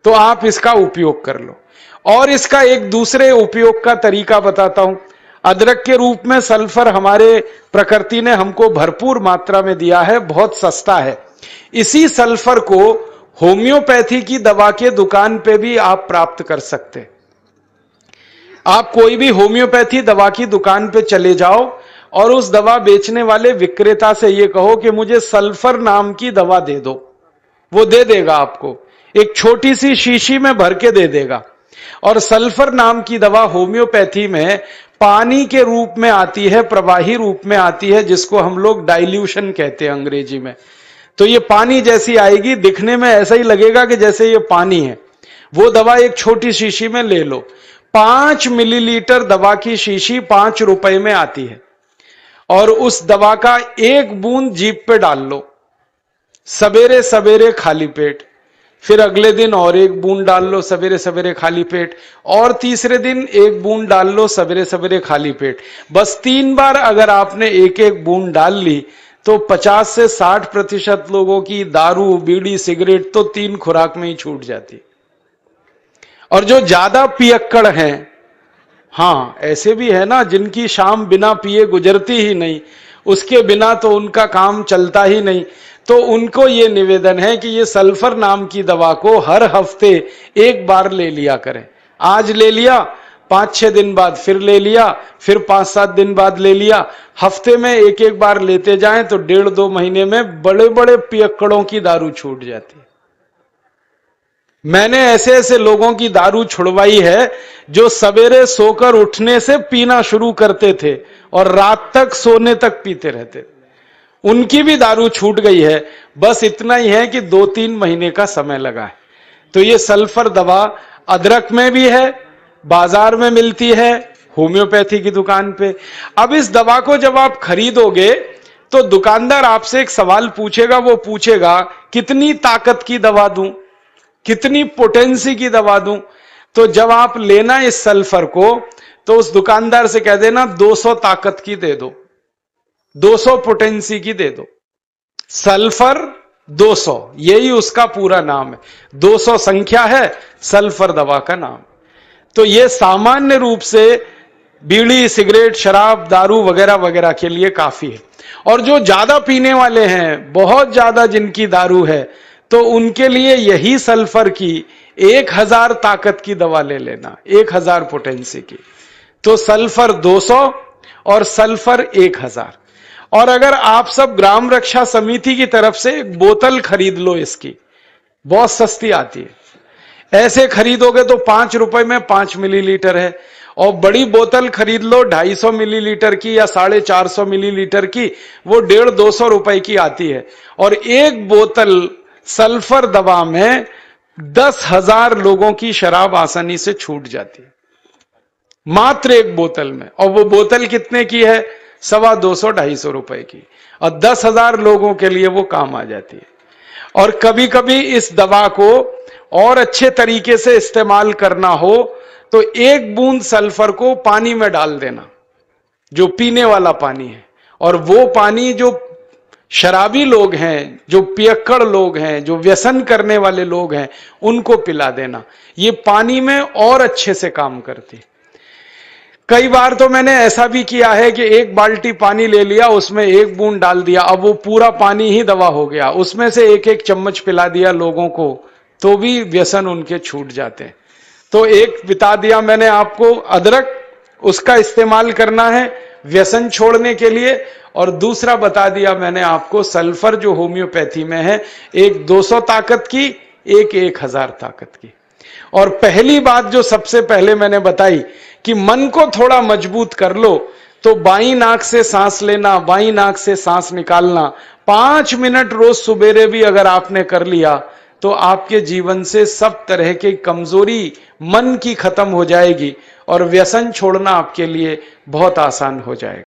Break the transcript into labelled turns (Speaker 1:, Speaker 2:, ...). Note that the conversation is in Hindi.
Speaker 1: तो आप इसका उपयोग कर लो। और इसका एक दूसरे उपयोग का तरीका बताता हूं। अदरक के रूप में सल्फर हमारे प्रकृति ने हमको भरपूर मात्रा में दिया है, बहुत सस्ता है। इसी सल्फर को होम्योपैथी की दवा के दुकान पे भी आप प्राप्त कर सकते हैं। आप कोई भी होम्योपैथी दवा की दुकान पे चले जाओ और उस दवा बेचने वाले विक्रेता से यह कहो कि मुझे सल्फर नाम की दवा दे दो, वो दे देगा आपको, एक छोटी सी शीशी में भर के दे देगा। और सल्फर नाम की दवा होम्योपैथी में पानी के रूप में आती है, प्रवाही रूप में आती है, जिसको हम लोग डाइल्यूशन कहते हैं अंग्रेजी में। तो ये पानी जैसी आएगी, दिखने में ऐसा ही लगेगा कि जैसे ये पानी है। वो दवा एक छोटी शीशी में ले लो। 5 मिलीलीटर दवा की शीशी 5 रुपए में आती है। और उस दवा का एक बूंद जीभ पे डाल लो, सवेरे सवेरे खाली पेट, फिर अगले दिन और एक बूंद डाल लो सवेरे सवेरे खाली पेट, और तीसरे दिन एक बूंद डाल लो सवेरे सवेरे खाली पेट। बस 3 बार अगर आपने एक एक बूंद डाल ली तो 50 से 60% लोगों की दारू, बीड़ी, सिगरेट तो 3 खुराक में ही छूट जाती। और जो ज्यादा पियक्कड़ हैं, हाँ ऐसे भी है ना जिनकी शाम बिना पिए गुजरती ही नहीं, उसके बिना तो उनका काम चलता ही नहीं, तो उनको ये निवेदन है कि ये सल्फर नाम की दवा को हर हफ्ते एक बार ले लिया करें। आज ले लिया, 5-6 दिन बाद फिर ले लिया, फिर 5-7 दिन बाद ले लिया। हफ्ते में एक एक बार लेते जाएं तो 1.5-2 महीने में बड़े बड़े पियक्कड़ों की दारू छूट जाती है। मैंने ऐसे ऐसे लोगों की दारू छुड़वाई है जो सवेरे सोकर उठने से पीना शुरू करते थे और रात तक सोने तक पीते रहते थे, उनकी भी दारू छूट गई है। बस इतना ही है कि 2-3 महीने का समय लगा है। तो ये सल्फर दवा अदरक में भी है, बाजार में मिलती है, होम्योपैथी की दुकान पे। अब इस दवा को जब आप खरीदोगे तो दुकानदार आपसे एक सवाल पूछेगा, वो पूछेगा कितनी ताकत की दवा दूं, कितनी पोटेंसी की दवा दूं। तो जब आप लेना इस सल्फर को तो उस दुकानदार से कह देना 200 ताकत की दे दो, 200 पोटेंसी की दे दो। सल्फर 200, यही उसका पूरा नाम है। 200 संख्या है, सल्फर दवा का नाम। तो यह सामान्य रूप से बीड़ी, सिगरेट, शराब, दारू वगैरह वगैरह के लिए काफी है। और जो ज्यादा पीने वाले हैं, बहुत ज्यादा जिनकी दारू है, तो उनके लिए यही सल्फर की 1000 ताकत की दवा ले लेना, 1000 पोटेंसी की। तो सल्फर 200 और सल्फर 1000। और अगर आप सब ग्राम रक्षा समिति की तरफ से एक बोतल खरीद लो, इसकी बहुत सस्ती आती है। ऐसे खरीदोगे तो 5 रुपए में 5 मिलीलीटर है। और बड़ी बोतल खरीद लो 250 मिलीलीटर की या 450 मिलीलीटर की, वो 150-200 रुपए की आती है। और एक बोतल सल्फर दवा में 10,000 लोगों की शराब आसानी से छूट जाती है, मात्र एक बोतल में। और वो बोतल कितने की है? 250-250 रुपए की, और 10,000 लोगों के लिए वो काम आ जाती है। और कभी कभी इस दवा को और अच्छे तरीके से इस्तेमाल करना हो तो एक बूंद सल्फर को पानी में डाल देना, जो पीने वाला पानी है, और वो पानी जो शराबी लोग हैं, जो पियक्कड़ लोग हैं, जो व्यसन करने वाले लोग हैं, उनको पिला देना। ये पानी में और अच्छे से काम करती है। कई बार तो मैंने ऐसा भी किया है कि 1 बाल्टी पानी ले लिया, उसमें 1 बूंद डाल दिया, अब वो पूरा पानी ही दवा हो गया। उसमें से 1-1 चम्मच पिला दिया लोगों को, तो भी व्यसन उनके छूट जाते हैं। तो एक बता दिया मैंने आपको अदरक, उसका इस्तेमाल करना है व्यसन छोड़ने के लिए, और दूसरा बता दिया मैंने आपको सल्फर जो होम्योपैथी में है, एक 200 ताकत की, एक 1000 ताकत की। और पहली बात जो सबसे पहले मैंने बताई कि मन को थोड़ा मजबूत कर लो, तो बाईं नाक से सांस लेना, बाईं नाक से सांस निकालना 5 मिनट रोज सुबेरे भी अगर आपने कर लिया तो आपके जीवन से सब तरह की कमजोरी मन की खत्म हो जाएगी और व्यसन छोड़ना आपके लिए बहुत आसान हो जाएगा।